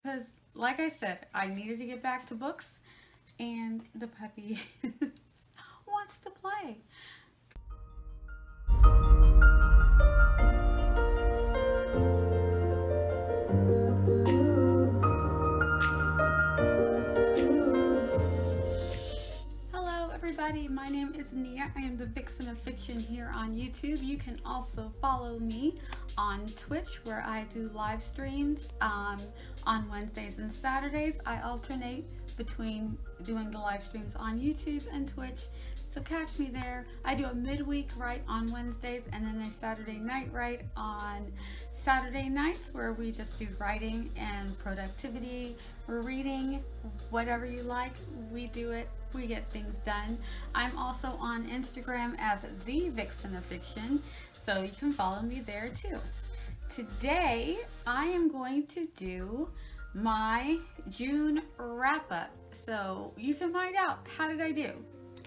Because, like I said, I needed to get back to books, and the puppy wants to play. Hello everybody, my name is Nia. I am the Vixen of Fiction here on YouTube. You can also follow me on Twitch, where I do live streams on Wednesdays and Saturdays. I alternate between doing the live streams on YouTube and Twitch, so catch me there. I do a midweek write on Wednesdays and then a Saturday night write on Saturday nights, where we just do writing and productivity, reading, whatever you like, we do it. We get things done. I'm also on Instagram as the Vixen of Fiction, so you can follow me there too. Today I am going to do my June wrap up, so you can find out how did I do.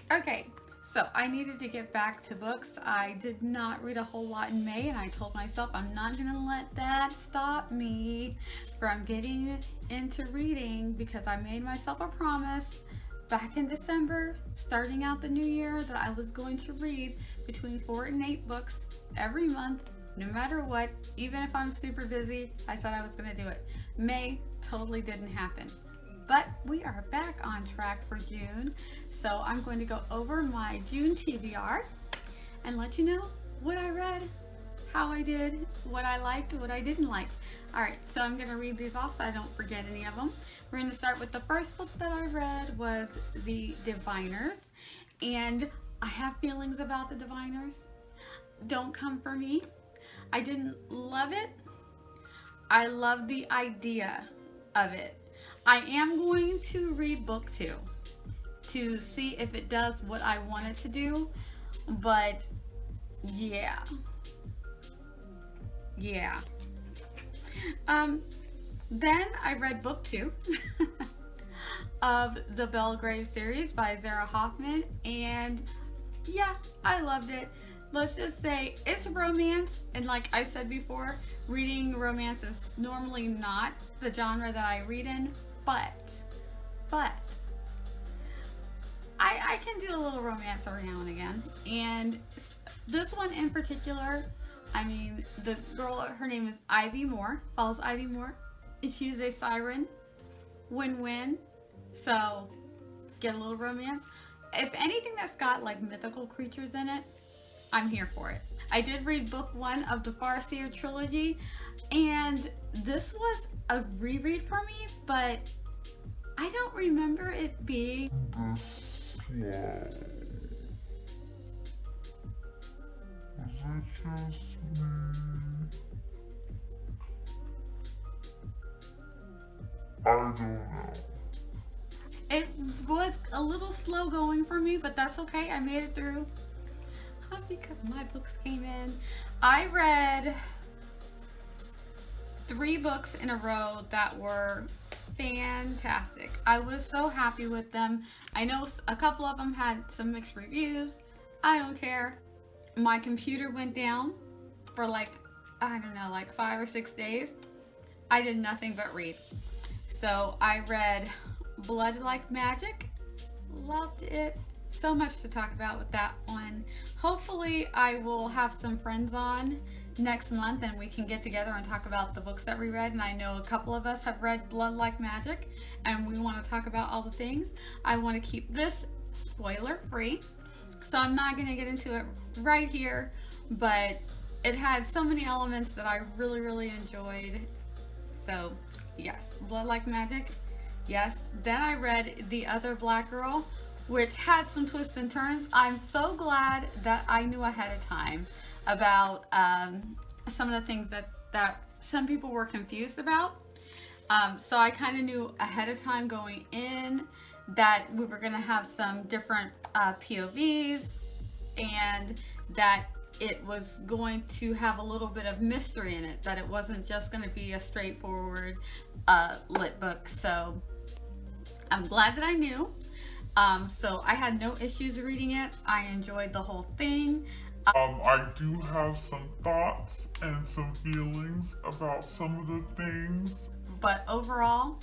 Okay, so I needed to get back to books. I did not read a whole lot in May, and I told myself I'm not gonna let that stop me from getting into reading, because I made myself a promise back in December, starting out the new year, that I was going to read between 4 and 8 books every month, no matter what. Even if I'm super busy, I said I was going to do it. May totally didn't happen, but we are back on track for June. So I'm going to go over my June TBR and let you know what I read, how I did, what I liked, what I didn't like. Alright, so I'm going to read these off so I don't forget any of them. We're going to start with the first book that I read was The Diviners, and I have feelings about The Diviners. Don't come for me. I didn't love it. I love the idea of it. I am going to read book 2 to see if it does what I want it to do, but yeah. Then I read book 2 of the Belgrave series by Zara Hoffman, and yeah, I loved it. Let's just say it's a romance, and like I said before, reading romance is normally not the genre that I read in, but I can do a little romance every now and again, and this one in particular, I mean, the girl, her name is Ivy Moore, follows Ivy Moore, and she's a siren. Win-win. So, get a little romance. If anything that's got like mythical creatures in it, I'm here for it. I did read book 1 of the Farseer trilogy, and this was a reread for me, but I don't remember it being I don't know. It was a little slow going for me, but that's okay. I made it through because my books came in. I read 3 books in a row that were fantastic. I was so happy with them. I know a couple of them had some mixed reviews. I don't care. My computer went down for like, I don't know, like 5 or 6 days. I did nothing but read. So I read Blood Like Magic. Loved it. So much to talk about with that one. Hopefully I will have some friends on next month and we can get together and talk about the books that we read. And I know a couple of us have read Blood Like Magic, and we want to talk about all the things. I want to keep this spoiler free, so I'm not going to get into it right here, but it had so many elements that I really enjoyed. So yes, Blood Like Magic, yes. Then I read The Other Black Girl, which had some twists and turns. I'm so glad that I knew ahead of time about some of the things that some people were confused about. So I kind of knew ahead of time going in that we were going to have some different POVs, and that it was going to have a little bit of mystery in it, that it wasn't just going to be a straightforward lit book. So I'm glad that I knew. So I had no issues reading it. I enjoyed the whole thing. I do have some thoughts and some feelings about some of the things but overall,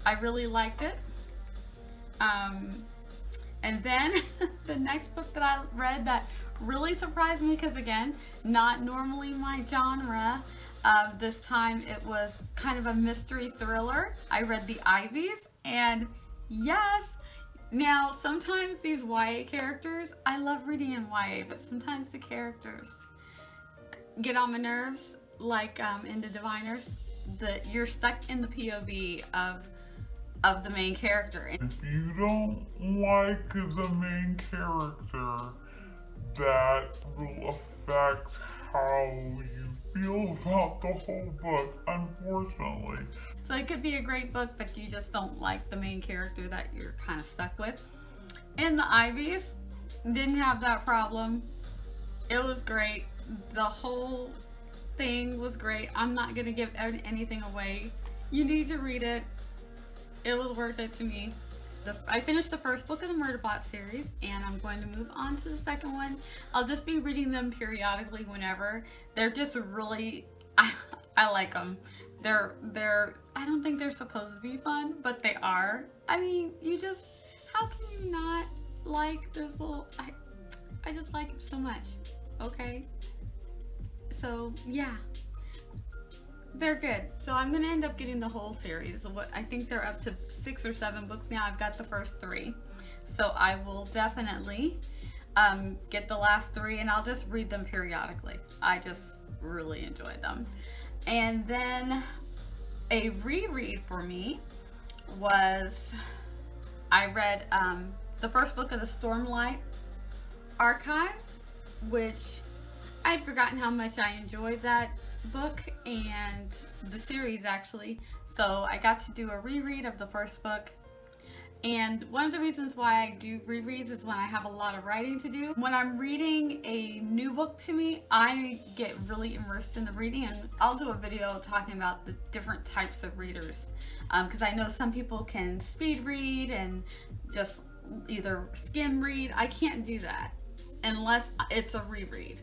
I really liked it. And then the next book that I read that really surprised me, because again, not normally my genre. This time it was kind of a mystery thriller. I read The Ivies, and yes, now sometimes these YA characters, I love reading in YA, but sometimes the characters get on my nerves, like in The Diviners, that you're stuck in the POV of the main character. If you don't like the main character, that will affect how you feel about the whole book, unfortunately. So it could be a great book, but you just don't like the main character that you're kind of stuck with. In The Ivies, didn't have that problem. It was great. The whole thing was great. I'm not going to give anything away. You need to read it. It was worth it to me. I finished the first book of the Murderbot series, and I'm going to move on to the second one. I'll just be reading them periodically whenever. They're just really, I like them. They're, I don't think they're supposed to be fun, but they are. I mean, how can you not like this little, I just like it so much, okay? So, yeah. They're good. So I'm gonna end up getting the whole series. I think they're up to 6 or 7 books now. I've got the first 3. So I will definitely get the last 3, and I'll just read them periodically. I just really enjoy them. And then a reread for me was, I read the first book of the Stormlight Archives, which I'd forgotten how much I enjoyed that book and the series actually. So I got to do a reread of the first book. And one of the reasons why I do rereads is when I have a lot of writing to do. When I'm reading a new book to me, I get really immersed in the reading, and I'll do a video talking about the different types of readers. Because I know some people can speed read and just either skim read. I can't do that unless it's a reread.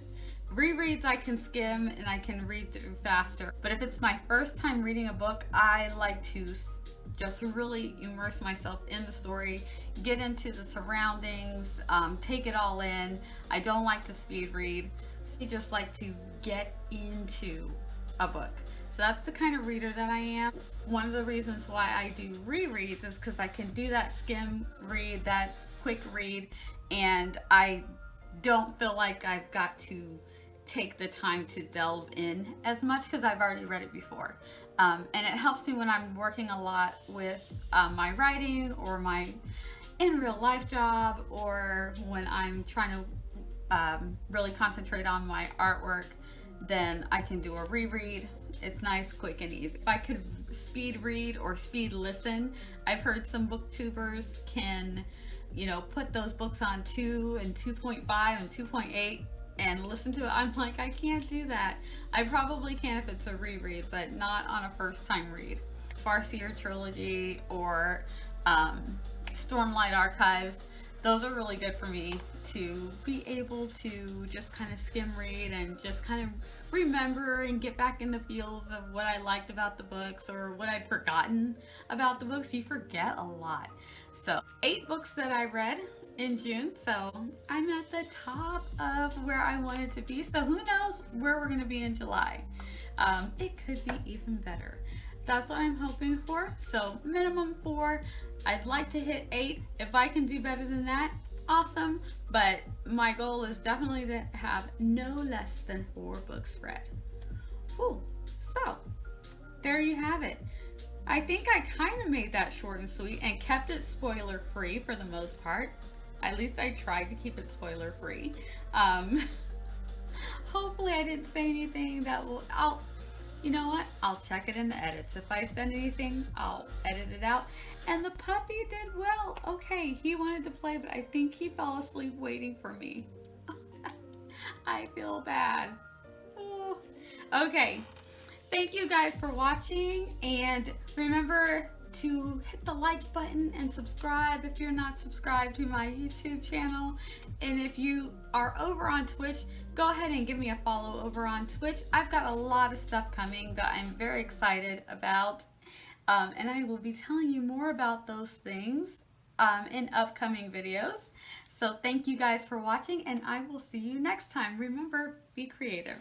Rereads I can skim and I can read through faster. But if it's my first time reading a book, I like to just really immerse myself in the story, get into the surroundings, take it all in. I don't like to speed read. I just like to get into a book. So that's the kind of reader that I am. One of the reasons why I do rereads is because I can do that skim read, that quick read, and I don't feel like I've got to take the time to delve in as much because I've already read it before. And it helps me when I'm working a lot with my writing or my in real life job, or when I'm trying to really concentrate on my artwork. Then I can do a reread. It's nice, quick, and easy. If I could speed read or speed listen, I've heard some booktubers can, put those books on 2 and 2.5 and 2.8 and listen to it. I'm like, I can't do that. I probably can if it's a reread, but not on a first time read. Farseer Trilogy or Stormlight Archives, those are really good for me to be able to just kind of skim read and just kind of remember and get back in the feels of what I liked about the books or what I'd forgotten about the books. You forget a lot. So 8 books that I read in June, so I'm at the top of where I wanted to be. So who knows where we're going to be in July. It could be even better. That's what I'm hoping for. So minimum 4. I'd like to hit 8. If I can do better than that, awesome. But my goal is definitely to have no less than 4 books read. Whew. So there you have it. I think I kind of made that short and sweet and kept it spoiler free for the most part. At least I tried to keep it spoiler free. Hopefully I didn't say anything that will, you know what? I'll check it in the edits. If I send anything, I'll edit it out. And the puppy did well. Okay, he wanted to play, but I think he fell asleep waiting for me. I feel bad. Oh. Okay, thank you guys for watching, and remember to hit the like button and subscribe if you're not subscribed to my YouTube channel. And if you are over on Twitch, go ahead and give me a follow over on Twitch. I've got a lot of stuff coming that I'm very excited about. And I will be telling you more about those things in upcoming videos. So thank you guys for watching, and I will see you next time. Remember, be creative.